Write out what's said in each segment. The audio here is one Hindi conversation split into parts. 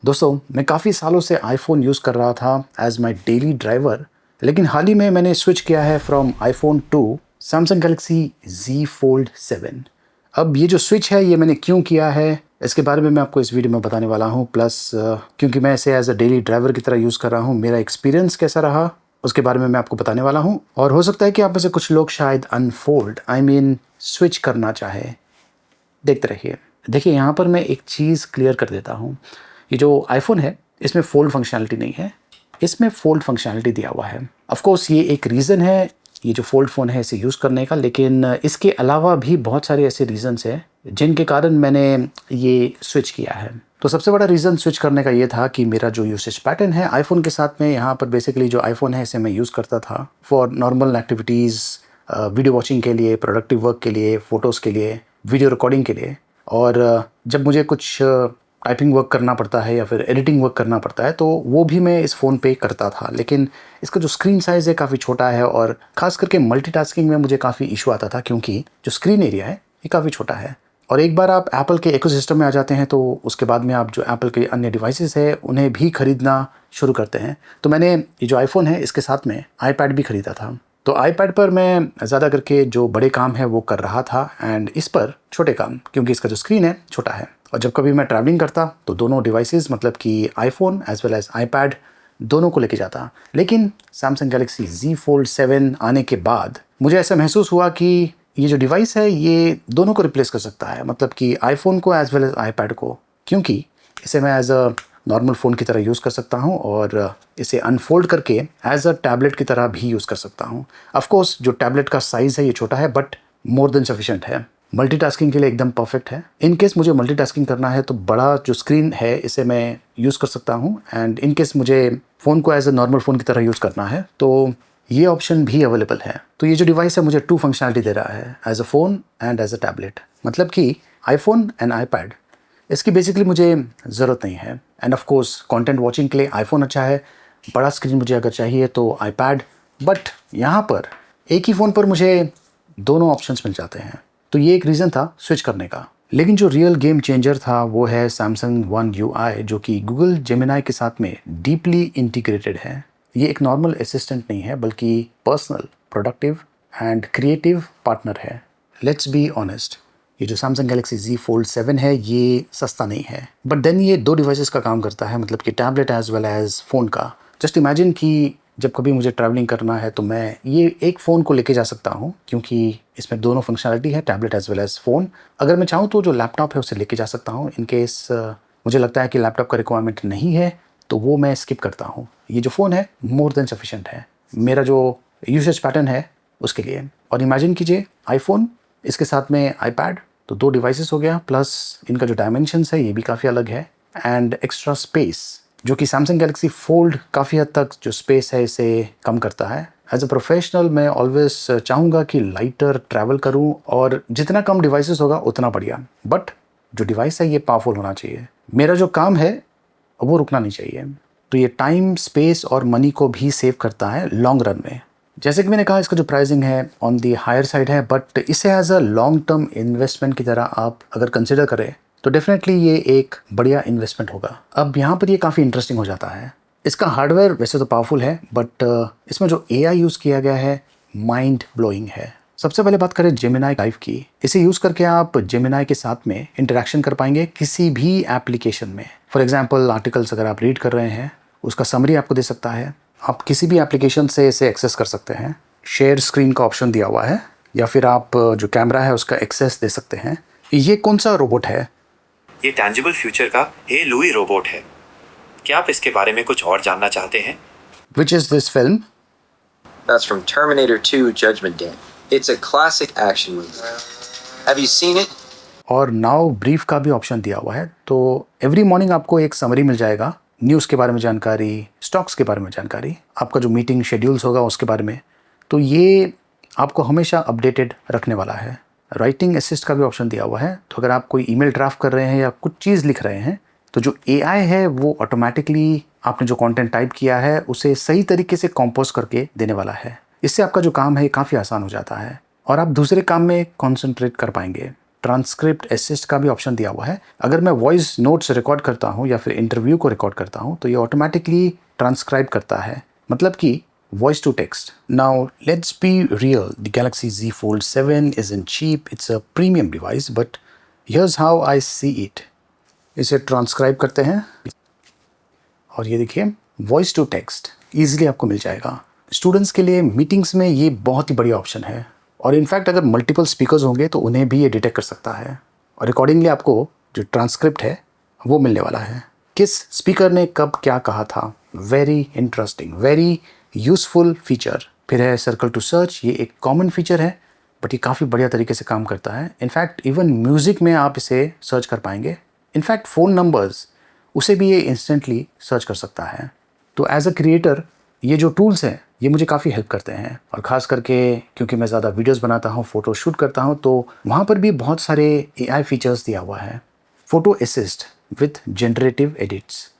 दोस्तों, मैं काफ़ी सालों से आईफ़ोन यूज़ कर रहा था एज़ माय डेली ड्राइवर, लेकिन हाल ही में मैंने स्विच किया है from iPhone to Samsung Galaxy Z Fold 7। अब ये जो स्विच है ये मैंने क्यों किया है, इसके बारे में मैं आपको इस वीडियो में बताने वाला हूँ। प्लस क्योंकि मैं इसे एज़ अ डेली ड्राइवर की तरह यूज़ कर रहा हूँ, मेरा एक्सपीरियंस कैसा रहा उसके बारे में मैं आपको बताने वाला हूँ। और हो सकता है कि आप में से कुछ लोग शायद अनफ़ोल्ड स्विच करना चाहे। देखते रहिए। देखिए, यहाँ पर मैं एक चीज़ क्लियर कर देता हूँ। ये जो आईफ़ोन है इसमें फ़ोल्ड फंक्शनैलिटी नहीं है, इसमें फ़ोल्ड फंक्शनैलिटी दिया हुआ है। ऑफ़ कोर्स ये एक रीज़न है ये जो फ़ोल्ड फ़ोन है इसे यूज़ करने का, लेकिन इसके अलावा भी बहुत सारे ऐसे रीज़न्स हैं जिनके कारण मैंने ये स्विच किया है। तो सबसे बड़ा रीज़न स्विच करने का ये था कि मेरा जो यूसेज पैटर्न है आईफ़ोन के साथ में, यहाँ पर बेसिकली जो आईफ़ोन है इसे मैं यूज़ करता था for normal activities, video watching के लिए, प्रोडक्टिव वर्क के लिए, फ़ोटोज़ के लिए, वीडियो रिकॉर्डिंग के लिए। और जब मुझे कुछ टाइपिंग वर्क करना पड़ता है या फिर एडिटिंग वर्क करना पड़ता है तो वो भी मैं इस फ़ोन पे करता था। लेकिन इसका जो स्क्रीन साइज़ है काफ़ी छोटा है और ख़ास करके मल्टीटास्किंग में मुझे काफ़ी इशू आता था, क्योंकि जो स्क्रीन एरिया है ये काफ़ी छोटा है। और एक बार आप एप्पल के इकोसिस्टम में आ जाते हैं तो उसके बाद में आप जो एप्पल के अन्य डिवाइसेस है उन्हें भी ख़रीदना शुरू करते हैं। तो मैंने ये जो आईफ़ोन है इसके साथ में आईपैड भी ख़रीदा था। तो आईपैड पर मैं ज़्यादा करके जो बड़े काम है वो कर रहा था एंड इस पर छोटे काम, क्योंकि इसका जो स्क्रीन है छोटा है। और जब कभी मैं ट्रैवलिंग करता तो दोनों डिवाइसेस मतलब कि iPhone as well as iPad दोनों को लेके जाता। लेकिन सैमसंग गैलेक्सी Z Fold 7 आने के बाद मुझे ऐसा महसूस हुआ कि ये जो डिवाइस है ये दोनों को रिप्लेस कर सकता है, मतलब कि आईफोन को एज़ वेल एज़ आईपैड को, क्योंकि इसे मैं एज़ अ नॉर्मल फ़ोन की तरह यूज़ कर सकता हूँ और इसे अनफोल्ड करके एज़ अ टैबलेट की तरह भी यूज़ कर सकता हूँ। ऑफ़ कोर्स जो टैबलेट का साइज़ है ये छोटा है बट मोर देन सफिशिएंट है, मल्टीटास्किंग के लिए एकदम परफेक्ट है। इन केस मुझे मल्टीटास्किंग करना है तो बड़ा जो स्क्रीन है इसे मैं यूज़ कर सकता हूँ, एंड इन केस मुझे फ़ोन को एज़ अ नॉर्मल फ़ोन की तरह यूज़ करना है तो ये ऑप्शन भी अवेलेबल है। तो ये जो डिवाइस है मुझे 2 फंक्शनैलिटी दे रहा है, as a phone and as a tablet, मतलब कि आईफ़ोन एंड आईपैड। इसकी बेसिकली मुझे ज़रूरत नहीं है। End of course content watching के लिए आईफ़ोन अच्छा है, बड़ा स्क्रीन मुझे अगर चाहिए तो आईपैड। बट यहाँ पर एक ही फ़ोन पर मुझे दोनों ऑप्शंस मिल जाते हैं, तो ये एक रीज़न था स्विच करने का। लेकिन जो रियल गेम चेंजर था वो है सैमसंग वन UI, जो कि गूगल जेमिनी के साथ में डीपली इंटीग्रेटेड है। ये एक नॉर्मल असिस्टेंट नहीं है बल्कि personal, productive and creative partner है। लेट्स बी ऑनेस्ट, ये जो सैमसंग गैलेक्सी Z Fold 7 है ये सस्ता नहीं है, बट देन ये 2 डिवाइसेस का काम करता है, मतलब कि tablet as well as phone का। जस्ट इमेजिन कि जब कभी मुझे ट्रैवलिंग करना है तो मैं ये एक फ़ोन को लेके जा सकता हूँ, क्योंकि इसमें दोनों फंक्शनैलिटी है, tablet as well as phone. अगर मैं चाहूँ तो जो लैपटॉप है उसे लेके जा सकता हूँ। इन केस मुझे लगता है कि लैपटॉप का रिक्वायरमेंट नहीं है तो वो मैं स्किप करता हूँ। ये जो फ़ोन है मोर देन सफिशिएंट है मेरा जो यूसेज पैटर्न है उसके लिए। और इमेजिन कीजिए आईफ़ोन, इसके साथ में आईपैड, तो 2 डिवाइसेस हो गया, प्लस इनका जो डायमेंशंस है ये भी काफ़ी अलग है, एंड एक्स्ट्रा स्पेस जो कि सैमसंग गैलेक्सी फोल्ड काफ़ी हद तक जो स्पेस है इसे कम करता है। एज अ प्रोफेशनल मैं ऑलवेज चाहूँगा कि लाइटर ट्रैवल करूँ और जितना कम डिवाइसेस होगा उतना बढ़िया, बट जो डिवाइस है ये पावरफुल होना चाहिए। मेरा जो काम है वो रुकना नहीं चाहिए। तो ये टाइम, स्पेस और मनी को भी सेव करता है लॉन्ग रन में। जैसे कि मैंने कहा इसका जो प्राइसिंग है ऑन दी हायर साइड है, बट इसे as a long term investment की तरह आप अगर कंसिडर करें तो डेफिनेटली ये एक बढ़िया इन्वेस्टमेंट होगा। अब यहाँ पर ये काफ़ी इंटरेस्टिंग हो जाता है। इसका हार्डवेयर वैसे तो पावरफुल है, बट इसमें जो AI यूज़ किया गया है माइंड ब्लोइंग है। सबसे पहले बात करें जेमिनी लाइव की। इसे यूज़ करके आप जेमिनी के साथ में इंटरेक्शन कर पाएंगे किसी भी एप्लीकेशन में। फॉर एग्जांपल आर्टिकल्स अगर आप रीड कर रहे हैं उसका समरी आपको दे सकता है। आप किसी भी एप्लीकेशन से इसे एक्सेस कर सकते हैं। शेयर स्क्रीन का ऑप्शन दिया हुआ है, या फिर आप जो कैमरा है उसका एक्सेस दे सकते हैं। ये कौन सा रोबोट है? ये टैंजिबल फ्यूचर का ए लुई रोबोट है। क्या आप इसके बारे में कुछ और जानना चाहते हैं? Which is this film? That's from Terminator 2 Judgment Day. It's a classic action movie. Have you seen it? और नाउ ब्रीफ का भी ऑप्शन दिया हुआ है। तो एवरी मॉर्निंग आपको एक समरी मिल जाएगा, न्यूज़ के बारे में जानकारी, स्टॉक्स के बारे में जानकारी, आपका जो मीटिंग शेड्यूल्स होगा उसके बारे में। तो ये आपको हमेशा अपडेटेड रखने वाला है। राइटिंग असिस्ट का भी ऑप्शन दिया हुआ है, तो अगर आप कोई ईमेल ड्राफ्ट कर रहे हैं या कुछ चीज़ लिख रहे हैं तो जो AI है वो ऑटोमेटिकली आपने जो कंटेंट टाइप किया है उसे सही तरीके से कंपोज करके देने वाला है। इससे आपका जो काम है काफ़ी आसान हो जाता है और आप दूसरे काम में कॉन्सेंट्रेट कर पाएंगे। ट्रांसक्रिप्ट असिस्ट का भी ऑप्शन दिया हुआ है। अगर मैं वॉइस नोट्स रिकॉर्ड करता हूँ या फिर इंटरव्यू को रिकॉर्ड करता हूँ तो ये ऑटोमेटिकली ट्रांसक्राइब करता है, मतलब कि voice to text. Now let's be real, the Galaxy Z Fold 7 isn't cheap, it's a premium device, but here's how I see it। इसे ट्रांसक्राइब करते हैं और ये देखिए वॉइस टू टेक्स्ट ईजिली आपको मिल जाएगा। स्टूडेंट्स के लिए मीटिंग्स में ये बहुत ही बढ़िया ऑप्शन है, और इनफैक्ट अगर मल्टीपल स्पीकर्स होंगे तो उन्हें भी ये डिटेक्ट कर सकता है, और अकॉर्डिंगली आपको जो ट्रांसक्रिप्ट है वो मिलने वाला है। किस स्पीकर ने कब क्या कहा था, very interesting, very useful feature. फिर है सर्कल टू सर्च, ये एक कॉमन फीचर है बट ये काफ़ी बढ़िया तरीके से काम करता है। इनफैक्ट इवन म्यूज़िक में आप इसे सर्च कर पाएंगे। इनफैक्ट फ़ोन नंबर्स उसे भी ये इंस्टेंटली सर्च कर सकता है। तो एज अ क्रिएटर ये जो टूल्स हैं ये मुझे काफ़ी हेल्प करते हैं, और ख़ास करके क्योंकि मैं ज़्यादा वीडियोस बनाता हूँ, फ़ोटो शूट करता हूँ, तो वहाँ पर भी बहुत सारे AI फीचर्स दिया हुआ है। Photo assist with generative edits,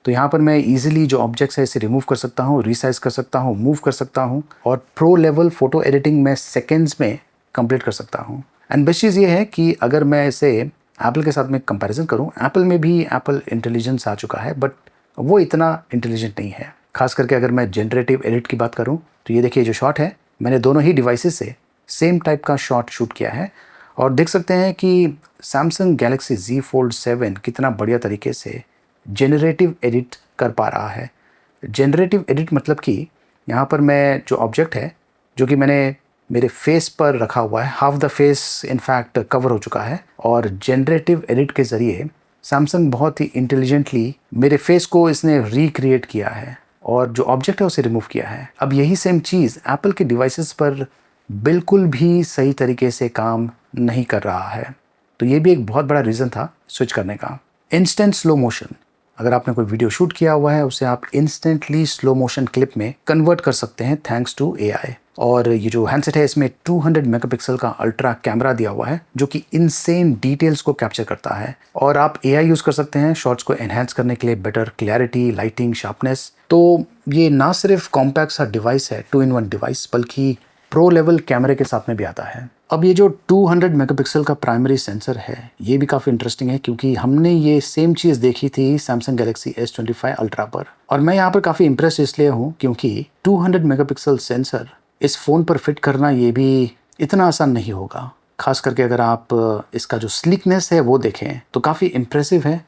तो यहाँ पर मैं इजीली जो ऑब्जेक्ट्स है इसे रिमूव कर सकता हूँ, रीसाइज कर सकता हूँ, मूव कर सकता हूँ, और प्रो लेवल फ़ोटो एडिटिंग मैं सेकेंड्स में कंप्लीट कर सकता हूँ। एंड बेस्ट चीज़ ये है कि अगर मैं इसे एप्पल के साथ में कंपैरिजन करूँ, एप्पल में भी एप्पल इंटेलिजेंस आ चुका है बट वो इतना इंटेलिजेंट नहीं है। खास करके अगर मैं जनरेटिव एडिट की बात करूं तो ये देखिए जो शॉट है, मैंने दोनों ही डिवाइसेस से सेम टाइप का शॉट शूट किया है, और देख सकते हैं कि सैमसंग गैलेक्सी Z Fold 7 कितना बढ़िया तरीके से जनरेटिव एडिट कर पा रहा है। जनरेटिव एडिट मतलब कि यहाँ पर मैं जो ऑब्जेक्ट है जो कि मैंने मेरे फेस पर रखा हुआ है, half the face in fact cover हो चुका है, और जनरेटिव एडिट के ज़रिए सैमसंग बहुत ही इंटेलिजेंटली मेरे फेस को इसने रिक्रिएट किया है और जो ऑब्जेक्ट है उसे रिमूव किया है। अब यही सेम चीज़ एप्पल के डिवाइसेस पर बिल्कुल भी सही तरीके से काम नहीं कर रहा है, तो ये भी एक बहुत बड़ा रीज़न था स्विच करने का। इंस्टेंट स्लो मोशन, अगर आपने कोई वीडियो शूट किया हुआ है उसे आप इंस्टेंटली स्लो मोशन क्लिप में कन्वर्ट कर सकते हैं थैंक्स टू AI। और ये जो हैंडसेट है इसमें 200 मेगापिक्सल का अल्ट्रा कैमरा दिया हुआ है जो कि इनसेन डिटेल्स को कैप्चर करता है, और आप AI यूज़ कर सकते हैं शॉट्स को एनहांस करने के लिए, बेटर क्लैरिटी, लाइटिंग, शार्पनेस। तो ये ना सिर्फ कॉम्पैक्ट सा डिवाइस है, 2-in-1 डिवाइस, बल्कि प्रो लेवल कैमरे के साथ में भी आता है। अब ये जो 200 मेगापिक्सल का प्राइमरी सेंसर है ये भी काफ़ी इंटरेस्टिंग है, क्योंकि हमने ये सेम चीज़ देखी थी सैमसंग गैलेक्सी S25 अल्ट्रा पर, और मैं यहाँ पर काफ़ी इंप्रेस इसलिए हूँ क्योंकि 200 मेगापिक्सल सेंसर इस फ़ोन पर फिट करना ये भी इतना आसान नहीं होगा। खास करके अगर आप इसका जो स्लिकनेस है वो देखें तो काफ़ी इम्प्रेसिव है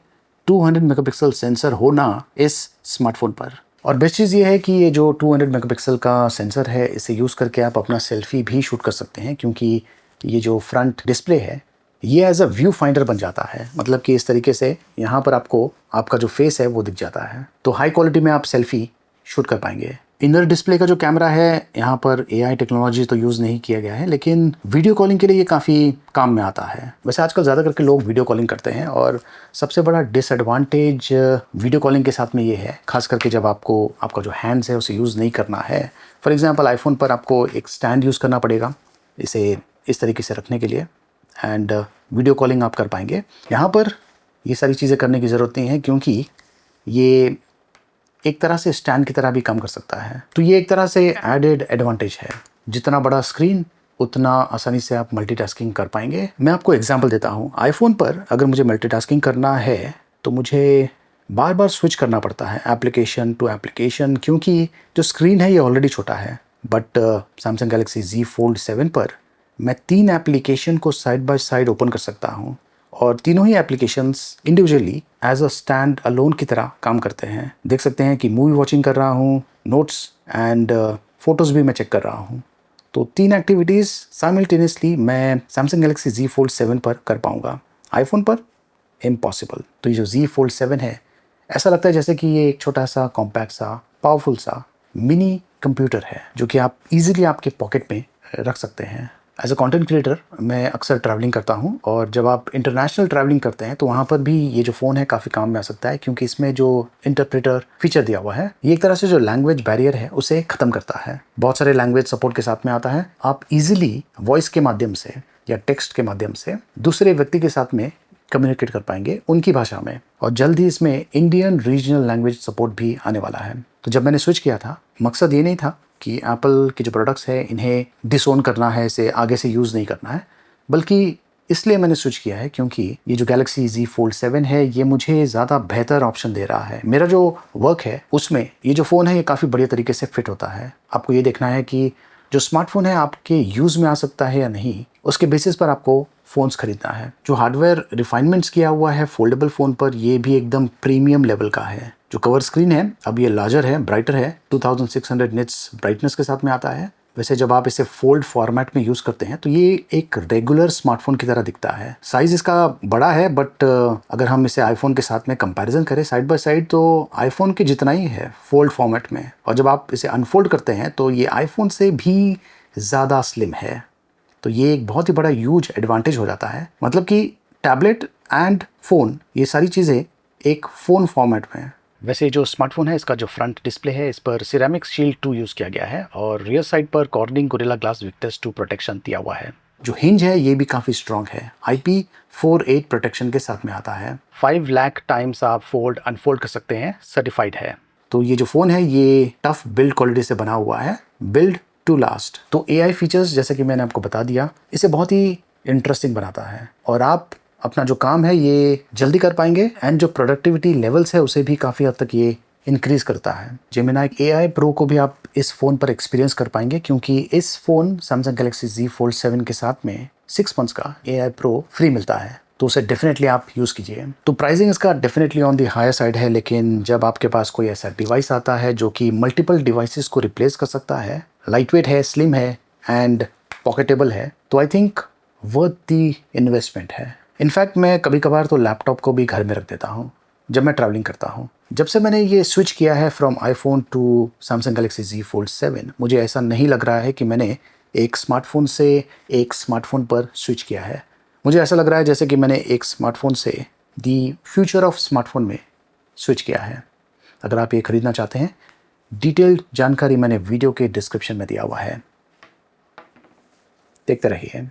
200 मेगापिक्सल सेंसर होना इस स्मार्टफोन पर। और बेस्ट चीज़ ये है कि ये जो 200 मेगापिक्सल का सेंसर है इसे यूज़ करके आप अपना सेल्फी भी शूट कर सकते हैं, क्योंकि ये जो फ्रंट डिस्प्ले है ये एज अ व्यू फाइंडर बन जाता है, मतलब कि इस तरीके से यहाँ पर आपको आपका जो फेस है वो दिख जाता है, तो हाई क्वालिटी में आप सेल्फी शूट कर पाएंगे। इनर डिस्प्ले का जो कैमरा है यहाँ पर AI टेक्नोलॉजी तो यूज़ नहीं किया गया है, लेकिन वीडियो कॉलिंग के लिए ये काफ़ी काम में आता है। वैसे आजकल ज़्यादा करके लोग वीडियो कॉलिंग करते हैं, और सबसे बड़ा डिसएडवांटेज वीडियो कॉलिंग के साथ में ये है, खास करके जब आपको आपका जो हैंड्स है उसे यूज़ नहीं करना है। फॉर एग्जांपल आईफोन पर आपको एक स्टैंड यूज़ करना पड़ेगा इसे इस तरीके से रखने के लिए, एंड वीडियो कॉलिंग आप कर पाएंगे। यहाँ पर ये सारी चीज़ें करने की ज़रूरत नहीं है, क्योंकि ये एक तरह से स्टैंड की तरह भी काम कर सकता है, तो ये एक तरह से एडेड एडवांटेज है। जितना बड़ा स्क्रीन उतना आसानी से आप मल्टीटास्किंग कर पाएंगे। मैं आपको एग्जांपल देता हूँ, आईफोन पर अगर मुझे मल्टीटास्किंग करना है तो मुझे बार बार स्विच करना पड़ता है एप्लीकेशन टू एप्लीकेशन, क्योंकि जो स्क्रीन है ये ऑलरेडी छोटा है। But Samsung Galaxy Z Fold 7 पर मैं 3 एप्लीकेशन को साइड बाय साइड ओपन कर सकता हूँ, और तीनों ही applications individually as a stand alone की तरह काम करते हैं। देख सकते हैं कि मूवी वॉचिंग कर रहा हूँ, नोट्स एंड फोटोज़ भी मैं चेक कर रहा हूँ, तो 3 एक्टिविटीज़ साइमल्टेनियसली मैं सैमसंग गैलेक्सी Z Fold 7 पर कर पाऊँगा। आईफोन पर इम्पॉसिबल। तो ये जो Z Fold 7 है ऐसा लगता है जैसे कि ये एक छोटा सा कॉम्पैक्ट सा पावरफुल सा मिनी कंप्यूटर है जो कि आप इजीली आपके पॉकेट में रख सकते हैं। एज अ कंटेंट क्रिएटर मैं अक्सर ट्रैवलिंग करता हूँ, और जब आप इंटरनेशनल ट्रैवलिंग करते हैं तो वहाँ पर भी ये जो फ़ोन है काफ़ी काम में आ सकता है, क्योंकि इसमें जो इंटरप्रेटर फीचर दिया हुआ है ये एक तरह से जो लैंग्वेज बैरियर है उसे ख़त्म करता है। बहुत सारे लैंग्वेज सपोर्ट के साथ में आता है। आप इजीली वॉइस के माध्यम से या टेक्स्ट के माध्यम से दूसरे व्यक्ति के साथ में कम्युनिकेट कर पाएंगे उनकी भाषा में, और जल्द ही इसमें इंडियन रीजनल लैंग्वेज सपोर्ट भी आने वाला है। तो जब मैंने स्विच किया था, मकसद ये नहीं था कि एप्पल के जो प्रोडक्ट्स हैं इन्हें डिसओन करना है, इसे आगे से यूज़ नहीं करना है, बल्कि इसलिए मैंने स्विच किया है क्योंकि ये जो Galaxy Z Fold 7 है ये मुझे ज़्यादा बेहतर ऑप्शन दे रहा है। मेरा जो वर्क है उसमें ये जो फ़ोन है ये काफ़ी बढ़िया तरीके से फिट होता है। आपको ये देखना है कि जो स्मार्टफोन है आपके यूज़ में आ सकता है या नहीं, उसके बेसिस पर आपको फ़ोन्स खरीदना है। जो हार्डवेयर रिफाइनमेंट्स किया हुआ है फोल्डेबल फ़ोन पर, ये भी एकदम प्रीमियम लेवल का है। जो कवर स्क्रीन है अब ये लार्जर है, ब्राइटर है, 2600 निट्स ब्राइटनेस के साथ में आता है। वैसे जब आप इसे फोल्ड फॉर्मेट में यूज़ करते हैं तो ये एक रेगुलर स्मार्टफोन की तरह दिखता है। साइज़ इसका बड़ा है बट अगर हम इसे आईफोन के साथ में कंपैरिजन करें साइड बाय साइड तो आईफोन के जितना ही है फोल्ड फॉर्मेट में। और जब आप इसे अनफोल्ड करते हैं तो ये आईफोन से भी ज़्यादा स्लिम है। तो ये एक बहुत ही बड़ा ह्यूज एडवांटेज हो जाता है। मतलब कि टैबलेट एंड फ़ोन ये सारी चीज़ें एक फ़ोन फॉर्मेट में। वैसे जो स्मार्टफोन है इसका जो फ्रंट डिस्प्ले है इस पर सिरेमिक शील्ड 2 यूज़ किया गया है और रियर साइड पर cornering gorilla glass Victus 2 protection दिया हुआ है। जो हिंज है ये भी काफ़ी स्ट्रॉन्ग है, IP48 प्रोटेक्शन के साथ में आता है। 5 लाख टाइम्स आप फोल्ड अनफोल्ड कर सकते हैं, सर्टिफाइड है। तो ये जो फ़ोन है ये टफ बिल्ड क्वालिटी से बना हुआ है, बिल्ड टू लास्ट। तो AI फीचर्स जैसे कि मैंने आपको बता दिया इसे बहुत ही इंटरेस्टिंग बनाता है और आप अपना जो काम है ये जल्दी कर पाएंगे एंड जो प्रोडक्टिविटी लेवल्स है उसे भी काफ़ी हद तक ये इंक्रीज़ करता है। जेमिनी AI Pro को भी आप इस फ़ोन पर एक्सपीरियंस कर पाएंगे क्योंकि इस phone Samsung Galaxy Z Fold 7 के साथ में 6 मंथ्स का AI Pro फ्री मिलता है, तो उसे डेफिनेटली आप यूज़ कीजिए। तो प्राइसिंग इसका definitely on the higher side है, लेकिन जब आपके पास कोई ऐसा डिवाइस आता है जो कि मल्टीपल डिवाइसेस को रिप्लेस कर सकता है, लाइट वेट है, स्लिम है एंड पॉकेटेबल है, तो I think worth the investment है। इनफैक्ट मैं कभी कभार तो लैपटॉप को भी घर में रख देता हूँ जब मैं ट्रैवलिंग करता हूँ। जब से मैंने ये स्विच किया है from iPhone to Samsung Galaxy Z Fold 7, मुझे ऐसा नहीं लग रहा है कि मैंने एक स्मार्टफोन से एक स्मार्टफोन पर स्विच किया है। मुझे ऐसा लग रहा है जैसे कि मैंने एक स्मार्टफोन से दी फ्यूचर ऑफ स्मार्टफोन में स्विच किया है। अगर आप ये खरीदना चाहते हैं, डिटेल्ड जानकारी मैंने वीडियो के डिस्क्रिप्शन में दिया हुआ है, देखते रहिए।